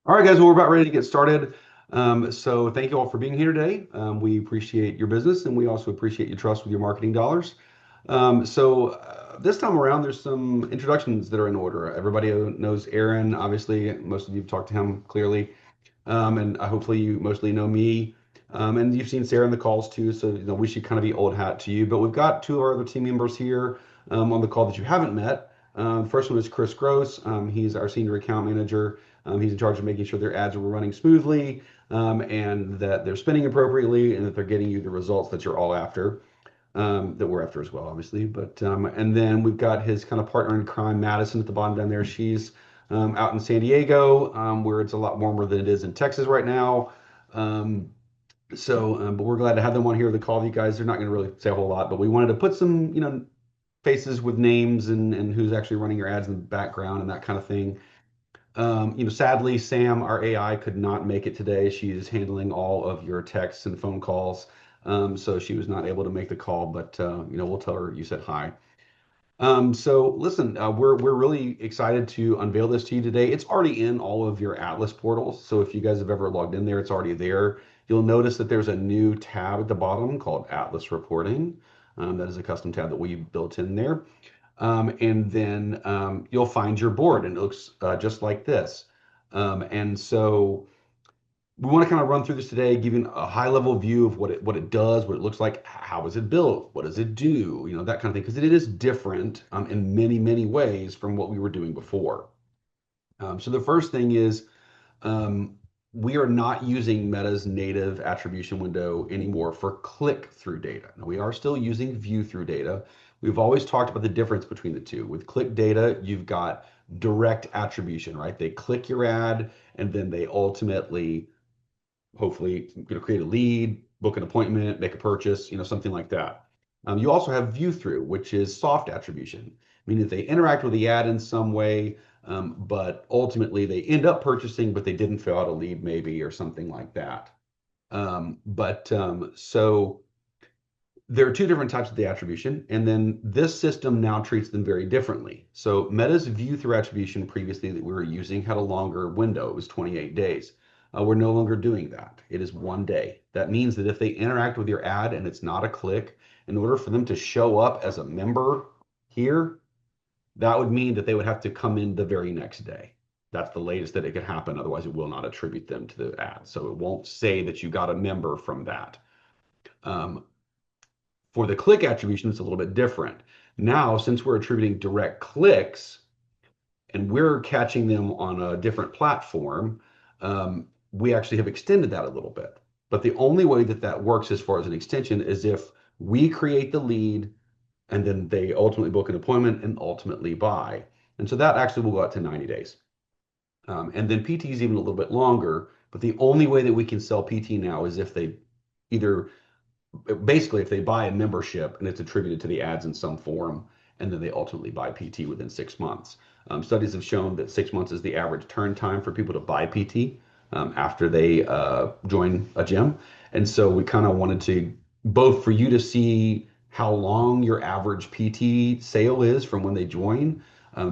All right, guys, well, we're about ready to get started. So thank you all for being here today. We appreciate your business and we also appreciate your trust with your marketing dollars. This time around, there's some introductions that are in order. Everybody knows Aaron, obviously. Most of you have talked to him clearly. And hopefully you mostly know me. And you've seen Sarah in the calls too, so we should kind of be old hat to you. But we've got two of our other team members here on the call that you haven't met. First one is Chris Gross. He's our senior account manager. He's in charge of making sure their ads are running smoothly, and that they're spending appropriately and that they're getting you the results that you're all after, that we're after as well, obviously. But and then we've got his kind of partner in crime, Madison, at the bottom down there. She's out in San Diego, where it's a lot warmer than it is in Texas right now. Um, but we're glad to have them on here to call you guys. They're not going to really say a whole lot, but we wanted to put some, faces with names and who's actually running your ads in the background and that kind of thing. Sadly, Sam, our AI, could not make it today. She is handling all of your texts and phone calls, so she was not able to make the call. But we'll tell her you said hi. So listen, we're really excited to unveil this to you today. It's already in all of your Atlas portals. So if you guys have ever logged in there, it's already there. You'll notice that there's a new tab at the bottom called Atlas Reporting. That is a custom tab that we built in there. And then you'll find your board, and it looks just like this. And so we want to kind of run through this today, giving a high level view of what it does, what it looks like, how is it built, what does it do, that kind of thing, because it is different in many, many ways from what we were doing before. So the first thing is um, we are not using Meta's native attribution window anymore for click-through data. Now, we are still using view-through data. We've always talked about the difference between the two. With click data, you've got direct attribution, right? They click your ad and then they ultimately hopefully create a lead, book an appointment, make a purchase, something like that. You also have view through, which is soft attribution, meaning that they interact with the ad in some way, but ultimately they end up purchasing, but they didn't fill out a lead maybe or something like that. So there are two different types of the attribution, and then this system now treats them very differently. So Meta's view through attribution previously that we were using had a longer window. It was 28 days. We're no longer doing that. It is 1 day. That means that if they interact with your ad and it's not a click, in order for them to show up as a member here, that would mean that they would have to come in the very next day. That's the latest that it could happen. Otherwise, it will not attribute them to the ad. So it won't say that you got a member from that. Um, for the click attribution, it's a little bit different. Now, since we're attributing direct clicks and we're catching them on a different platform, we actually have extended that a little bit. But the only way that that works as far as an extension is if we create the lead and then they ultimately book an appointment and ultimately buy. And so that actually will go out to 90 days. And then PT is even a little bit longer, but the only way that we can sell PT now is if they either basically if they buy a membership and it's attributed to the ads in some form, and then they ultimately buy PT within 6 months. Studies have shown that 6 months is the average turn time for people to buy PT after they join a gym. And so we kind of wanted to both for you to see how long your average PT sale is from when they join,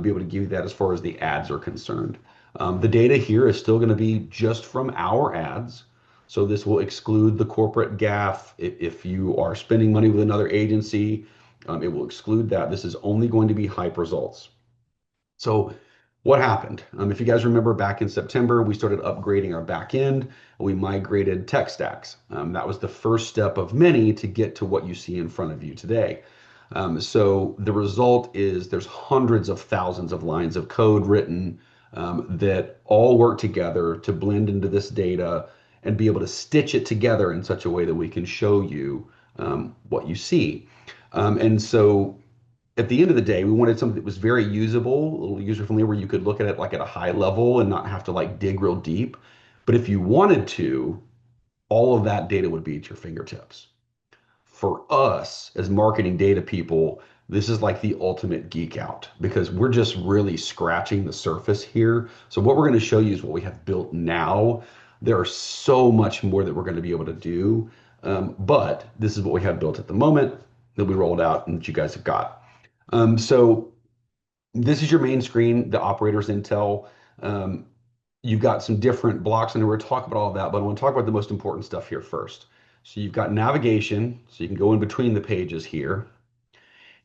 be able to give you that as far as the ads are concerned. The data here is still going to be just from our ads. So this will exclude the corporate gaff. If you are spending money with another agency, it will exclude that. This is only going to be hype results. So what happened? If you guys remember back in September, we started upgrading our back end. We migrated tech stacks. That was the first step of many to get to what you see in front of you today. So the result is there's hundreds of thousands of lines of code written that all work together to blend into this data and be able to stitch it together in such a way that we can show you what you see. And so at the end of the day, we wanted something that was very usable, a little user friendly, where you could look at it like at a high level and not have to like dig real deep. But if you wanted to, all of that data would be at your fingertips. For us as marketing data people, this is like the ultimate geek out because we're just really scratching the surface here. So what we're going to show you is what we have built now. There are so much more that we're going to be able to do. But this is what we have built at the moment that we rolled out and that you guys have got. So this is your main screen, the operator's intel. Um, you've got some different blocks, and we're going to talk about all of that, but I want to talk about the most important stuff here first. So you've got navigation, so you can go in between the pages here.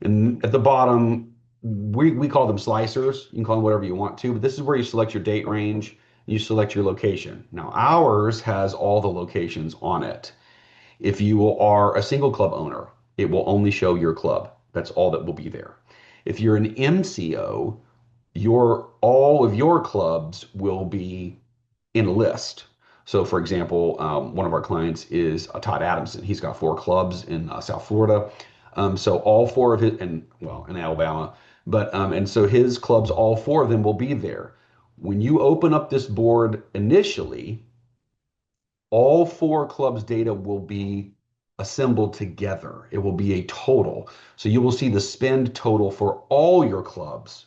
And at the bottom, we call them slicers. You can call them whatever you want to, but this is where you select your date range, you select your location. Now, ours has all the locations on it. If you are a single club owner, it will only show your club. That's all that will be there. If you're an MCO, your all of your clubs will be in a list. So, for example, one of our clients is Todd Adamson. He's got 4 clubs in South Florida. So all 4 of his, and well, in Alabama, but and so his clubs, all 4 of them will be there. When you open up this board initially, all 4 clubs' data will be assembled together. It will be a total. So you will see the spend total for all your clubs,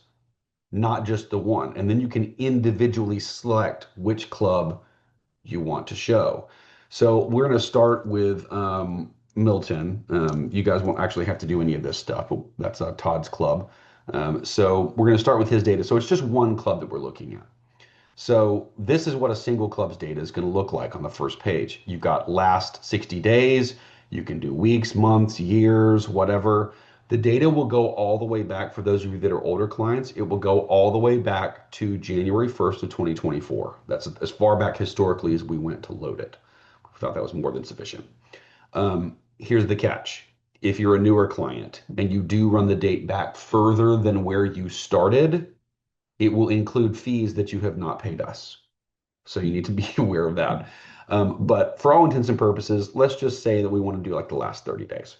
not just the one. And then you can individually select which club you want to show. So we're going to start with Milton. You guys won't actually have to do any of this stuff. That's Todd's club. So we're going to start with his data. So it's just one club that we're looking at. So this is what a single club's data is going to look like on the first page. You've got last 60 days. You can do weeks, months, years, whatever. The data will go all the way back for those of you that are older clients. It will go all the way back to January 1st of 2024. That's as far back historically as we went to load it. I thought that was more than sufficient. Here's the catch. If you're a newer client and you do run the date back further than where you started, it will include fees that you have not paid us. So you need to be aware of that. But for all intents and purposes, let's just say that we want to do like the last 30 days.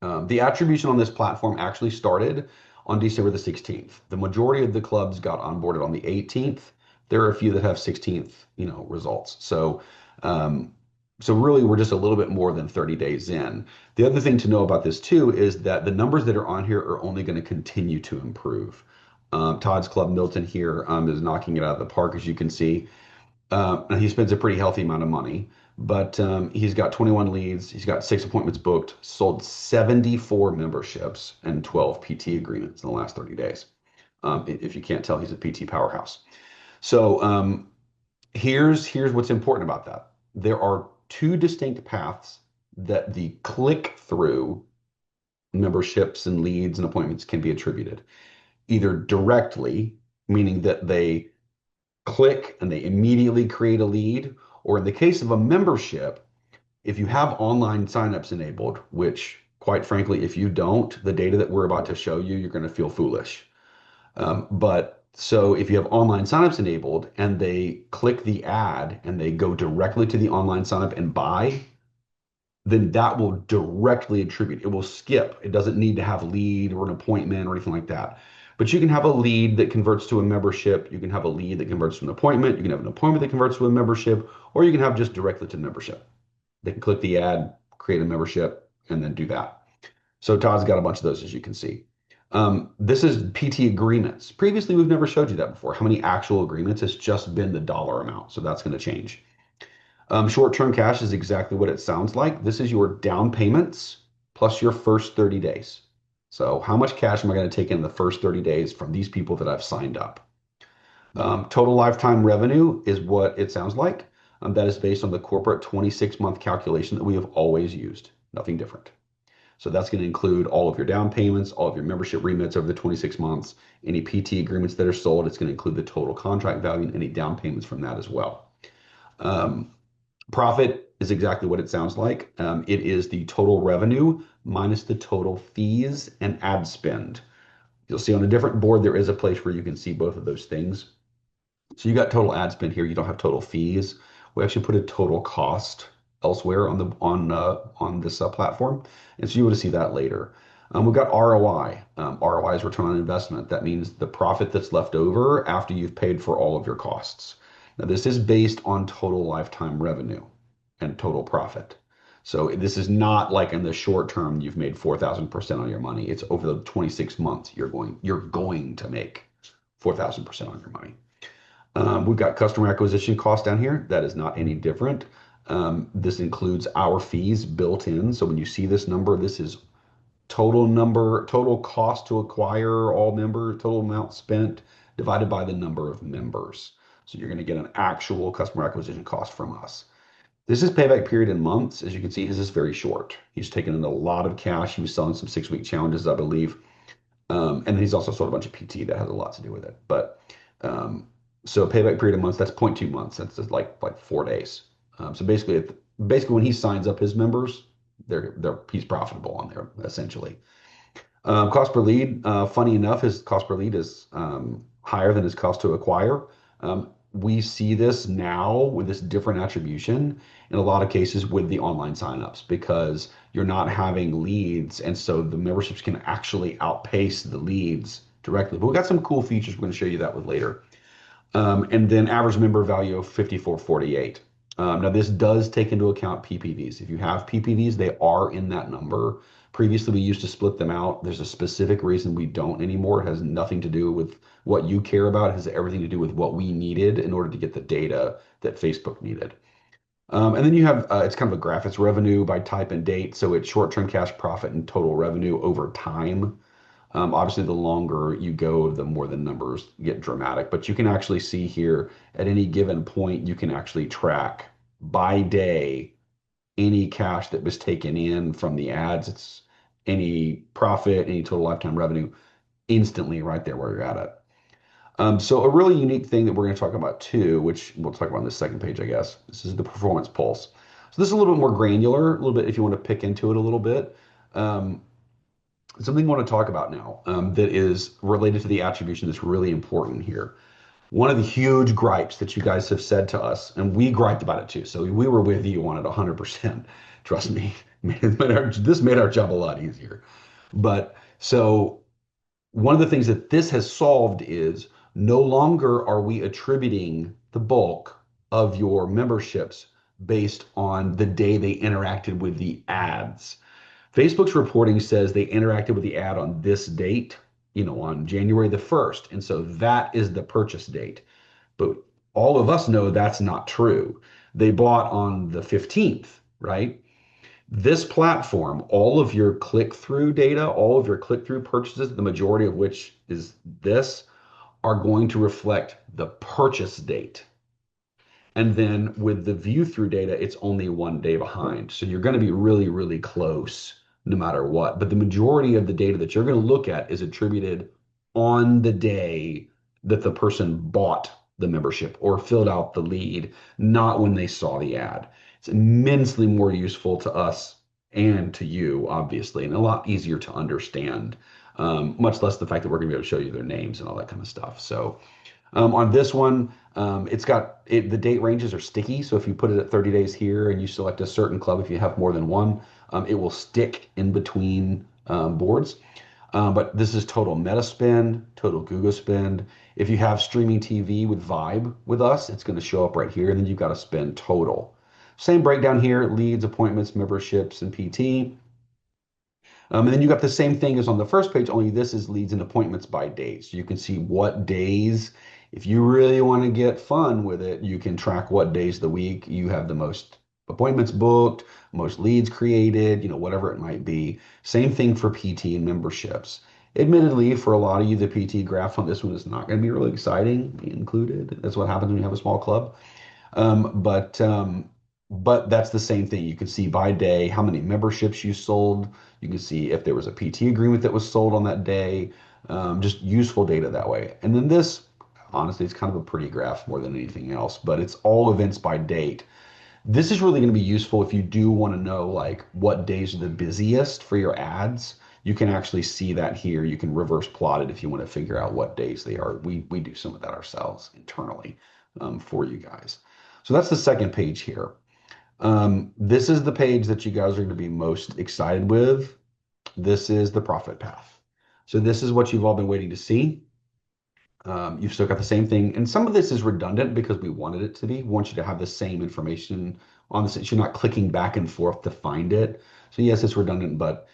The attribution on this platform actually started on December the 16th. The majority of the clubs got onboarded on the 18th. There are a few that have 16th, results. So really, we're just a little bit more than 30 days in. The other thing to know about this too is that the numbers that are on here are only going to continue to improve. Todd's Club Milton here is knocking it out of the park, as you can see. And he spends a pretty healthy amount of money, but he's got 21 leads. He's got 6 appointments booked, sold 74 memberships and 12 PT agreements in the last 30 days. If you can't tell, he's a PT powerhouse. So here's what's important about that. There are 2 distinct paths that the click-through memberships and leads and appointments can be attributed. Either directly, meaning that they click and they immediately create a lead, or in the case of a membership, if you have online signups enabled, which quite frankly, if you don't, the data that we're about to show you, you're going to feel foolish. But so if you have online signups enabled and they click the ad and they go directly to the online signup and buy, then that will directly attribute. It will skip. It doesn't need to have a lead or an appointment or anything like that. But you can have a lead that converts to a membership. You can have a lead that converts to an appointment. You can have an appointment that converts to a membership, or you can have just directly to membership. They can click the ad, create a membership, and then do that. So Todd's got a bunch of those, as you can see. This is PT agreements. Previously, we've never showed you that before. How many actual agreements? It's just been the dollar amount. So that's going to change. Short-term cash is exactly what it sounds like. This is your down payments plus your first 30 days. So how much cash am I going to take in the first 30 days from these people that I've signed up? Total lifetime revenue is what it sounds like. That is based on the corporate 26-month calculation that we have always used. Nothing different. So that's going to include all of your down payments, all of your membership remits over the 26 months, any PT agreements that are sold. It's going to include the total contract value and any down payments from that as well. Profit is exactly what it sounds like. It is the total revenue minus the total fees and ad spend. You'll see on a different board, there is a place where you can see both of those things. So you got total ad spend here. You don't have total fees. We actually put a total cost elsewhere on this platform, and so you want to see that later. We've got ROI. ROI is return on investment. That means the profit that's left over after you've paid for all of your costs. Now, this is based on total lifetime revenue and total profit. So this is not like in the short term you've made 4,000% on your money. It's over the 26 months you're going to make 4,000% on your money. We've got customer acquisition cost down here. That is not any different. This includes our fees built in. So when you see this number, this is total cost to acquire all members, total amount spent divided by the number of members. So you're going to get an actual customer acquisition cost from us. This is payback period in months. As you can see, his is very short. He's taken in a lot of cash. He was selling some 6-week challenges, I believe. And he's also sold a bunch of PT that has a lot to do with it. But so payback period of months, that's 0.2 months. That's just like 4 days. So basically when he signs up his members, he's profitable on there essentially. Cost per lead, funny enough, his cost per lead is higher than his cost to acquire. We see this now with this different attribution in a lot of cases with the online signups because you're not having leads, and so the memberships can actually outpace the leads directly. But we've got some cool features we're going to show you that with later. And then average member value of 54.48. Now this does take into account PPVs. If you have PPVs, they are in that number. Previously, we used to split them out. There's a specific reason we don't anymore. It has nothing to do with what you care about. It has everything to do with what we needed in order to get the data that Facebook needed. And then you have, it's kind of a graph. It's revenue by type and date. So it's short-term cash profit and total revenue over time. Obviously, the longer you go, the more the numbers get dramatic. But you can actually see here at any given point, you can actually track by day any cash that was taken in from the ads. It's any profit, any total lifetime revenue instantly right there where you're at it. So a really unique thing that we're going to talk about too, which we'll talk about on the second page, I guess. This is the performance pulse. So this is a little bit more granular, a little bit if you want to pick into it a little bit. Something I want to talk about now that is related to the attribution that's really important here. One of the huge gripes that you guys have said to us, and we griped about it too, so we were with you on it 100%. Trust me, this made our job a lot easier. But so one of the things that this has solved is no longer are we attributing the bulk of your memberships based on the day they interacted with the ads. Facebook's reporting says they interacted with the ad on this date, on January the 1st. And so that is the purchase date. But all of us know that's not true. They bought on the 15th, right? This platform, all of your click-through data, all of your click-through purchases, the majority of which is this, are going to reflect the purchase date. And then with the view through data, it's only 1 day behind. So you're going to be really, really close no matter what. But the majority of the data that you're going to look at is attributed on the day that the person bought the membership or filled out the lead, not when they saw the ad. It's immensely more useful to us and to you, obviously, and a lot easier to understand, much less the fact that we're going to be able to show you their names and all that kind of stuff. So on this one, the date ranges are sticky. So if you put it at 30 days here and you select a certain club, if you have more than one, it will stick in between boards. But this is total Meta spend, total Google spend. If you have streaming TV with Vibe with us, it's going to show up right here. And then you've got to spend total. Same breakdown here, leads, appointments, memberships, and PT. And then you got the same thing as on the first page, only this is leads and appointments by days. So you can see what days, if you really want to get fun with it, you can track what days of the week you have the most appointments booked, most leads created, whatever it might be. Same thing for PT and memberships. Admittedly, for a lot of you, the PT graph on this one is not going to be really exciting, be included. That's what happens when you have a small club. But that's the same thing. You can see by day how many memberships you sold. You can see if there was a PT agreement that was sold on that day. Just useful data that way. And then this, honestly, it's kind of a pretty graph more than anything else, but it's all events by date. This is really going to be useful if you do want to know like what days are the busiest for your ads. You can actually see that here. You can reverse plot it if you want to figure out what days they are. We do some of that ourselves internally for you guys. So that's the second page here. This is the page that you guys are going to be most excited with. This is the profit path. So this is what you've all been waiting to see. You've still got the same thing. And some of this is redundant because we wanted it to be. We want you to have the same information on this. You're not clicking back and forth to find it. So yes, it's redundant, but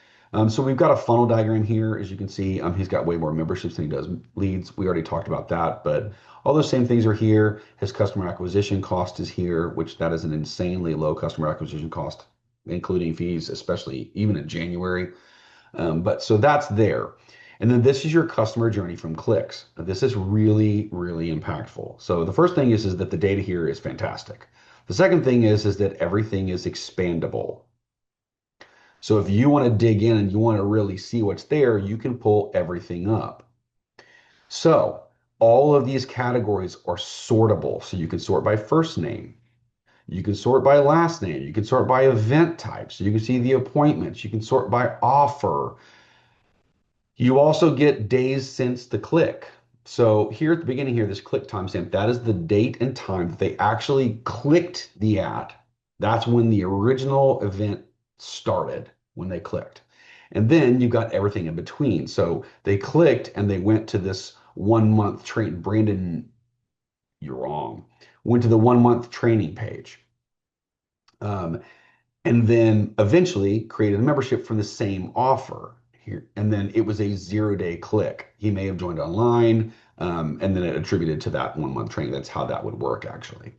so we've got a funnel diagram here. As you can see, he's got way more memberships than he does leads. We already talked about that, but all those same things are here. His customer acquisition cost is here, which that is an insanely low customer acquisition cost, including fees, especially even in January. But so that's there. And then this is your customer journey from clicks. Now, this is really, really impactful. So the first thing is that the data here is fantastic. The second thing is that everything is expandable. So if you want to dig in and you want to really see what's there, you can pull everything up. So all of these categories are sortable. So you can sort by first name. You can sort by last name. You can sort by event type. So you can see the appointments. You can sort by offer. You also get days since the click. So here at the beginning here, this click timestamp, that is the date and time that they actually clicked the ad. That's when the original event started, when they clicked. And then you've got everything in between. So they clicked and they went to this 1 month train. Brandon, you're wrong. Went to the 1 month training page. Um, and then eventually created a membership from the same offer here. And then it was a 0 day click. He may have joined online, and then it attributed to that 1 month training. That's how that would work actually.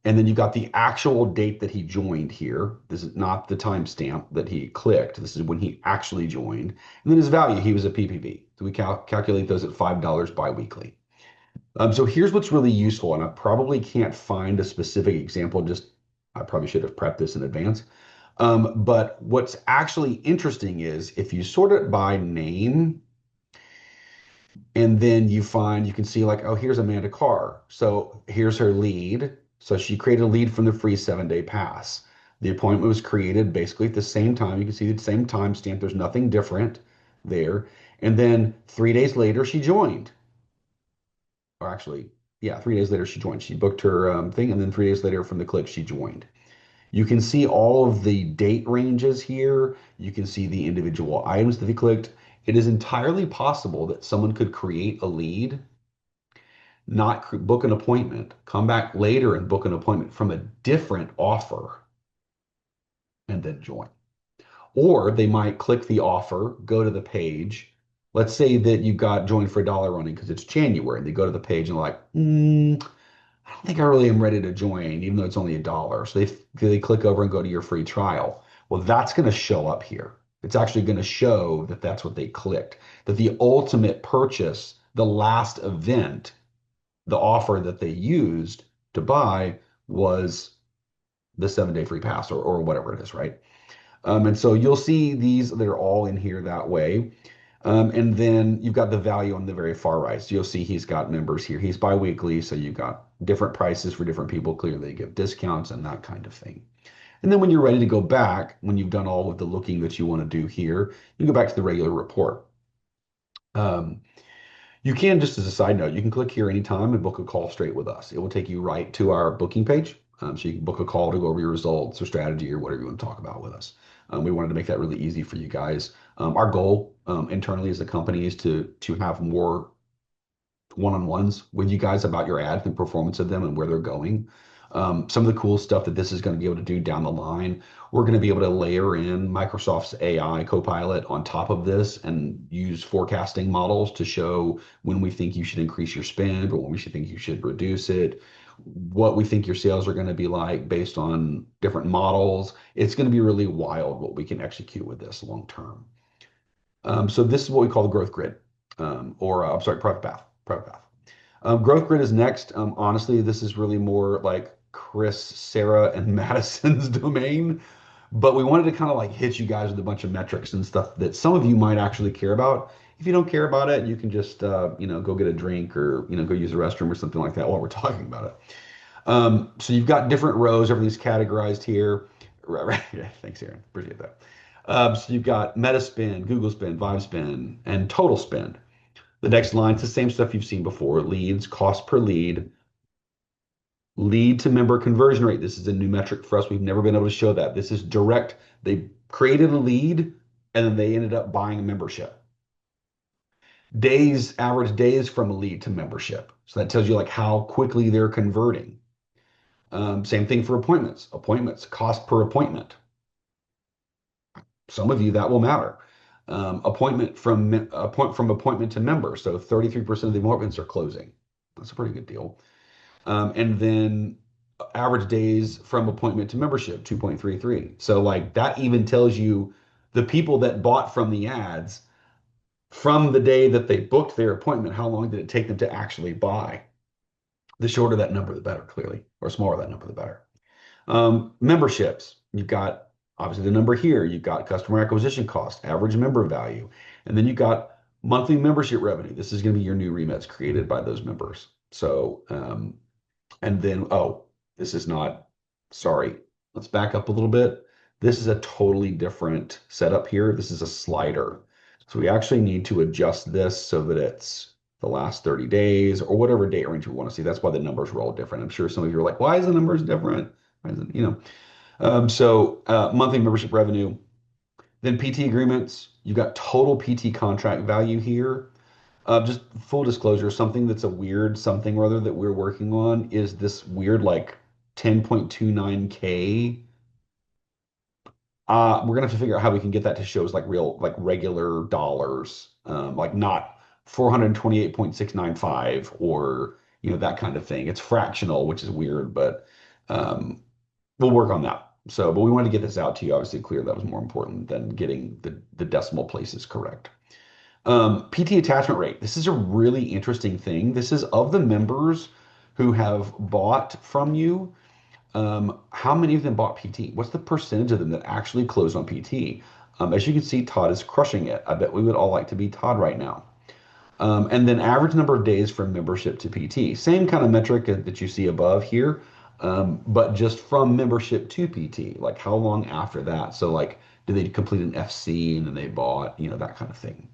And then you got the actual date that he joined here. This is not the timestamp that he clicked. This is when he actually joined. And then his value, he was a PPV. So we calculate those at $5 biweekly. So here's what's really useful, and I probably can't find a specific example, just I probably should have prepped this in advance. But what's actually interesting is if you sort it by name, and then you can see like, oh, here's Amanda Carr. So here's her lead. So she created a lead from the free 7 day pass. The appointment was created basically at the same time. You can see the same timestamp. There's nothing different there. And then 3 days later, she joined. Or actually, yeah, 3 days later she joined. She booked her thing, and then 3 days later from the click she joined. You can see all of the date ranges here. You can see the individual items that he clicked. It is entirely possible that someone could create a lead, not book an appointment, come back later and book an appointment from a different offer, and then join. Or they might click the offer, go to the page. Let's say that you got joined for $1 running because it's January. And they go to the page and like, I don't think I really am ready to join, even though it's only $1. So they click over and go to your free trial. Well, that's going to show up here. It's actually going to show that that's what they clicked, that the ultimate purchase, the last event, the offer that they used to buy was the 7 day free pass or whatever it is, right? And so you'll see these, they're all in here that way. And then you've got the value on the very far right. So you'll see he's got members here. He's biweekly, so you've got different prices for different people. Clearly, they give discounts and that kind of thing. And then when you're ready to go back, when you've done all of the looking that you want to do here, you go back to the regular report. Um, you can, just as a side note, you can click here anytime and book a call straight with us. It will take you right to our booking page. So you can book a call to go over your results or strategy or whatever you want to talk about with us. We wanted to make that really easy for you guys. Our goal internally as a company is to have more one-on-ones with you guys about your ads and performance of them and where they're going. Some of the cool stuff that this is going to be able to do down the line, we're going to be able to layer in Microsoft's AI Copilot on top of this and use forecasting models to show when we think you should increase your spend or when we should think you should reduce it, what we think your sales are going to be like based on different models. It's going to be really wild what we can execute with this long term. So this is what we call the growth grid, I'm sorry, profit path. Profit path. Growth grid is next. Honestly, this is really more like Chris, Sarah, and Madison's domain, but we wanted to kind of like hit you guys with a bunch of metrics and stuff that some of you might actually care about. If you don't care about it, you can just go get a drink or go use the restroom or something like that while we're talking about it. So you've got different rows, everything's categorized here. Right, right. Yeah, thanks, Aaron. Appreciate that. So you've got meta spend, Google spend, Vibe spend, and total spend. The next line is the same stuff you've seen before. Leads, cost per lead, lead to member conversion rate. This is a new metric for us. We've never been able to show that. This is direct. They created a lead and then they ended up buying a membership. Days, average days from a lead to membership. So that tells you like how quickly they're converting. Same thing for appointments. Appointments, cost per appointment. Some of you that will matter. Appointment from appointment to member. So 33% of the appointments are closing. That's a pretty good deal. And then average days from appointment to membership, 2.33. So like that even tells you the people that bought from the ads, from the day that they booked their appointment, how long did it take them to actually buy? The shorter that number, the better, clearly, or smaller that number, the better. Memberships, you've got obviously the number here, you've got customer acquisition cost, average member value, and then you've got monthly membership revenue. This is going to be your new remits created by those members. So, and then, oh, this is not, sorry, let's back up a little bit. This is a totally different setup here. This is a slider. So we actually need to adjust this so that it's the last 30 days or whatever date range we want to see. That's why the numbers were all different. I'm sure some of you are like, why is the numbers different? Why is it, monthly membership revenue, then PT agreements, you've got total PT contract value here. Just full disclosure, something that's a weird something or other that we're working on is this weird like 10.29K. We're gonna have to figure out how we can get that to show as like real, like regular dollars, like not 428.695 or that kind of thing. It's fractional, which is weird, but we'll work on that. So, but we wanted to get this out to you. Obviously, clear that was more important than getting the decimal places correct. PT attachment rate. This is a really interesting thing. This is of the members who have bought from you. How many of them bought PT? What's the percentage of them that actually closed on PT? As you can see, Todd is crushing it. I bet we would all like to be Todd right now. And then average number of days from membership to PT. Same kind of metric that you see above here, but just from membership to PT, like how long after that? So like, did they complete an FC and then they bought, that kind of thing.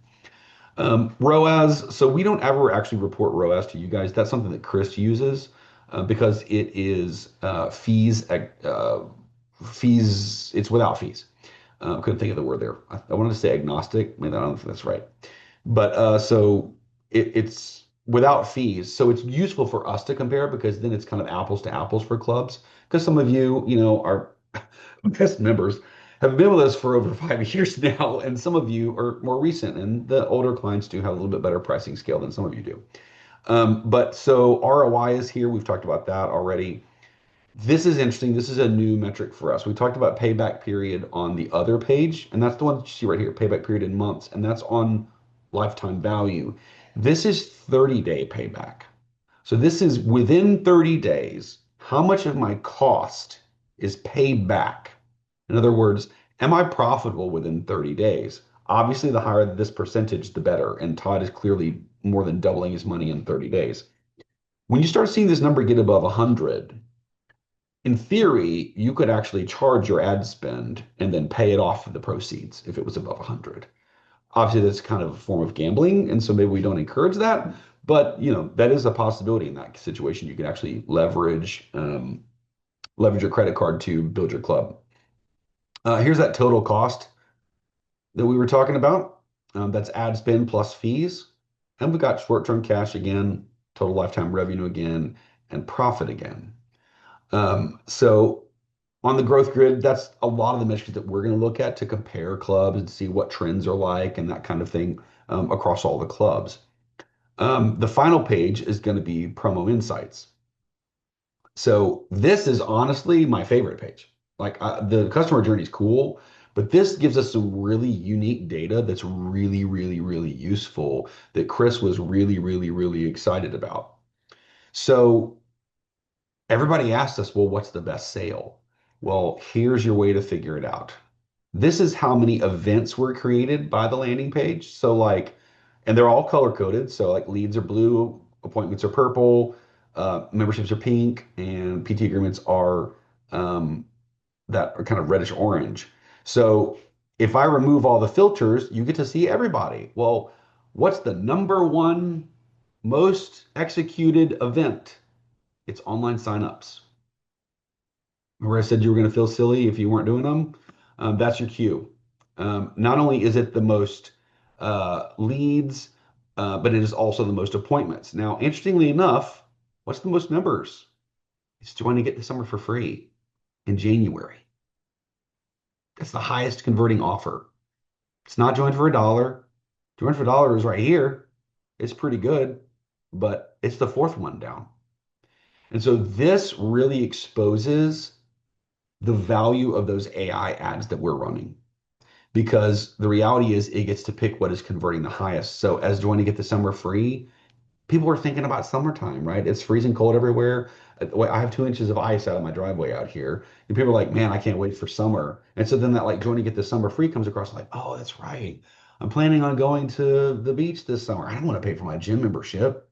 ROAS, so we don't ever actually report ROAS to you guys. That's something that Chris uses because it is fees, it's without fees. Couldn't think of the word there. I wanted to say agnostic. Maybe I don't know if that's right. But so it's without fees. So it's useful for us to compare because then it's kind of apples to apples for clubs. Because some of you, are best members have been with us for over 5 years now, and some of you are more recent, and the older clients do have a little bit better pricing scale than some of you do. But so ROI is here. We've talked about that already. This is interesting. This is a new metric for us. We talked about payback period on the other page, and that's the one that you see right here, payback period in months, and that's on lifetime value. This is 30-day payback. So this is within 30 days, how much of my cost is paid back? In other words, am I profitable within 30 days? Obviously, the higher this percentage, the better. And Todd is clearly more than doubling his money in 30 days. When you start seeing this number get above 100, in theory, you could actually charge your ad spend and then pay it off for the proceeds if it was above 100. Obviously, that's kind of a form of gambling, and so maybe we don't encourage that. But that is a possibility in that situation. You can actually leverage your credit card to build your club. Here's that total cost that we were talking about. That's ad spend plus fees, and we've got short-term cash again, total lifetime revenue again, and profit again. So on the growth grid, that's a lot of the metrics that we're going to look at to compare clubs and see what trends are like and that kind of thing across all the clubs. The final page is going to be promo insights. So this is honestly my favorite page. Like the customer journey is cool, but this gives us some really unique data that's really, really, really useful that Chris was really, really, really excited about. So everybody asked us, well, what's the best sale? Well, here's your way to figure it out. This is how many events were created by the landing page. So like, and they're all color coded. So like leads are blue, appointments are purple, memberships are pink, and PT agreements are that are kind of reddish orange. So if I remove all the filters, you get to see everybody. Well, what's the number one most executed event? It's online signups. Remember I said you were going to feel silly if you weren't doing them? That's your cue. Not only is it the most leads, but it is also the most appointments. Now, interestingly enough, what's the most members? It's join to get the summer for free in January. That's the highest converting offer. It's not join for $1. Join for $1 is right here. It's pretty good, but it's the fourth one down. And so this really exposes the value of those AI ads that we're running. because the reality is it gets to pick what is converting the highest. So as joining Get the Summer free, people are thinking about summertime, right? It's freezing cold everywhere. I have 2 inches of ice out of my driveway out here, and people are like, "Man, I can't wait for summer." And so then that like joining Get the Summer free comes across like, "Oh, that's right. I'm planning on going to the beach this summer. I don't want to pay for my gym membership."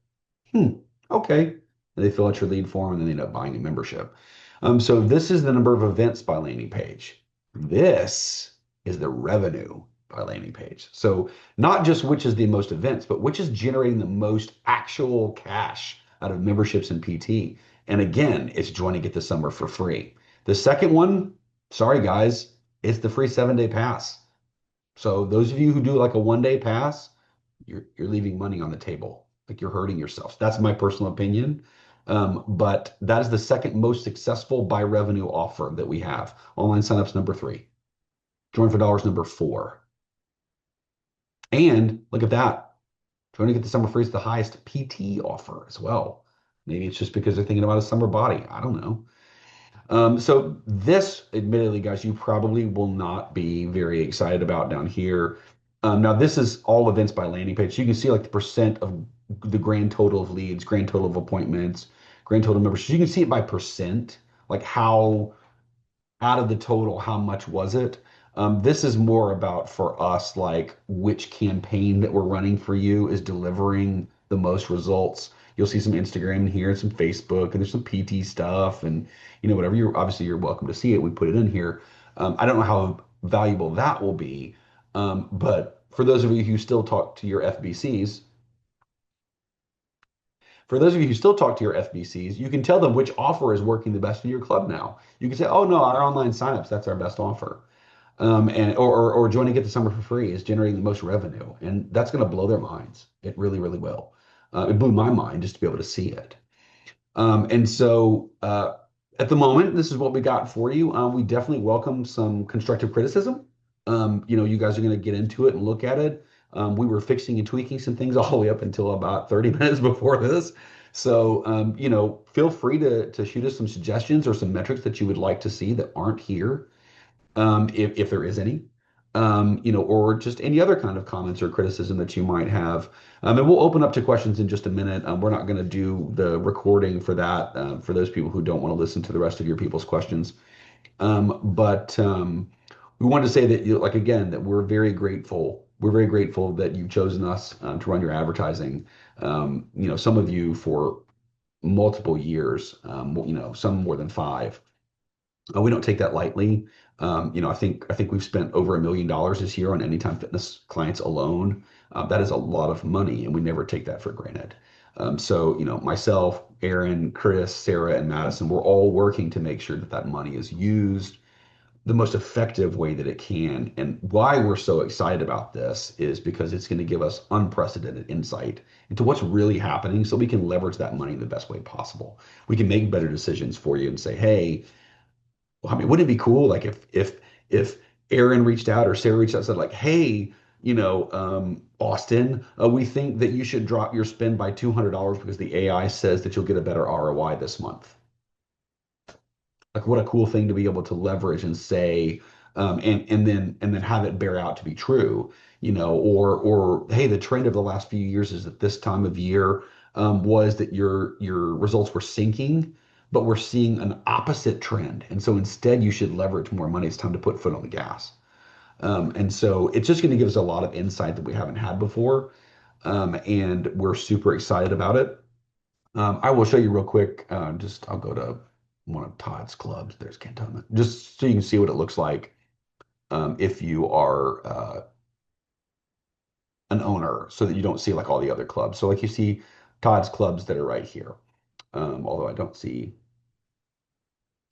Hmm. Okay. And they fill out your lead form and then they end up buying a membership. So this is the number of events by landing page. This is the revenue by landing page. So not just which is the most events, but which is generating the most actual cash out of memberships and PT. And again, it's joining Get the Summer for free. The second one, sorry guys, it's the free 7-day pass. So those of you who do like a 1-day pass, you're leaving money on the table. Like you're hurting yourself. That's my personal opinion. But that is the second most successful by revenue offer that we have. Online signups number 3. Join for dollars number 4. And look at that. Join to get the summer free is the highest PT offer as well. Maybe it's just because they're thinking about a summer body. I don't know. So this, admittedly, guys, you probably will not be very excited about down here. Now, this is all events by landing page. So you can see like the percent of the grand total of leads, grand total of appointments, grand total memberships. You can see it by percent, like how out of the total, how much was it? This is more about for us, like which campaign that we're running for you is delivering the most results. You'll see some Instagram in here and some Facebook, and there's some PT stuff, and whatever. You're welcome to see it. We put it in here. I don't know how valuable that will be, but for those of you who still talk to your FBCs, you can tell them which offer is working the best in your club now. You can say, "Oh no, our online signups, that's our best offer." And or joining Get the Summer for free is generating the most revenue, and that's going to blow their minds. It really, really will. It blew my mind just to be able to see it. And so at the moment, this is what we got for you. We definitely welcome some constructive criticism. You guys are going to get into it and look at it. We were fixing and tweaking some things all the way up until about 30 minutes before this. So, feel free to shoot us some suggestions or some metrics that you would like to see that aren't here, if there is any, or just any other kind of comments or criticism that you might have. And we'll open up to questions in just a minute. We're not going to do the recording for that, for those people who don't want to listen to the rest of your people's questions. But we wanted to say that, like, again, that we're very grateful. We're very grateful that you've chosen us to run your advertising. Some of you for multiple years, some more than 5. We don't take that lightly. I think we've spent over $1 million this year on Anytime Fitness clients alone. That is a lot of money, and we never take that for granted. So, myself, Aaron, Chris, Sarah, and Madison, we're all working to make sure that that money is used the most effective way that it can. And why we're so excited about this is because it's going to give us unprecedented insight into what's really happening so we can leverage that money in the best way possible. We can make better decisions for you and say, hey, well, I mean, wouldn't it be cool, like if Aaron reached out or Sarah reached out and said, like, hey, Austin, we think that you should drop your spend by $200 because the AI says that you'll get a better ROI this month. Like, what a cool thing to be able to leverage and say, and then have it bear out to be true, or hey, the trend of the last few years is that this time of year was that your results were sinking, but we're seeing an opposite trend, and so instead you should leverage more money. It's time to put foot on the gas. And so it's just going to give us a lot of insight that we haven't had before, and we're super excited about it. I will show you real quick. I'll go to one of Todd's clubs. There's Cantonment, just so you can see what it looks like if you are an owner, so that you don't see like all the other clubs. So like you see Todd's clubs that are right here. Although I don't see,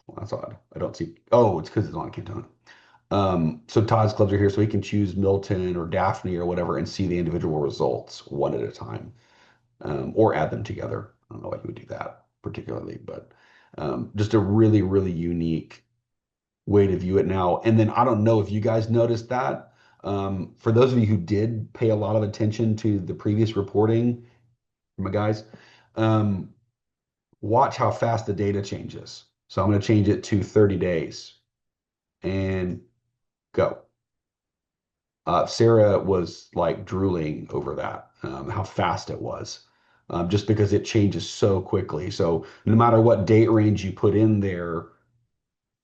well, that's odd. I don't see. Oh, it's because it's on Cantonment. So Todd's clubs are here, so he can choose Milton or Daphne or whatever and see the individual results one at a time, or add them together. I don't know why you would do that particularly, but just a really, really unique way to view it now. And then I don't know if you guys noticed that. For those of you who did pay a lot of attention to the previous reporting from my guys, um, watch how fast the data changes. So I'm going to change it to 30 days and go. Sarah was like drooling over that, how fast it was, just because it changes so quickly. So no matter what date range you put in there,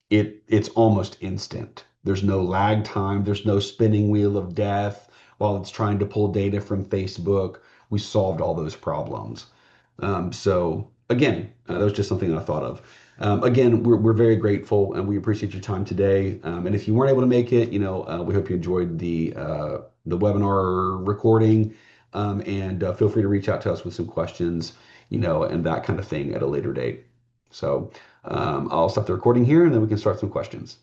it's almost instant. There's no lag time. There's no spinning wheel of death while it's trying to pull data from Facebook. We solved all those problems. So again, that was just something I thought of. Again, we're very grateful and we appreciate your time today. And if you weren't able to make it, we hope you enjoyed the webinar recording. And feel free to reach out to us with some questions, and that kind of thing at a later date. So I'll stop the recording here and then we can start some questions.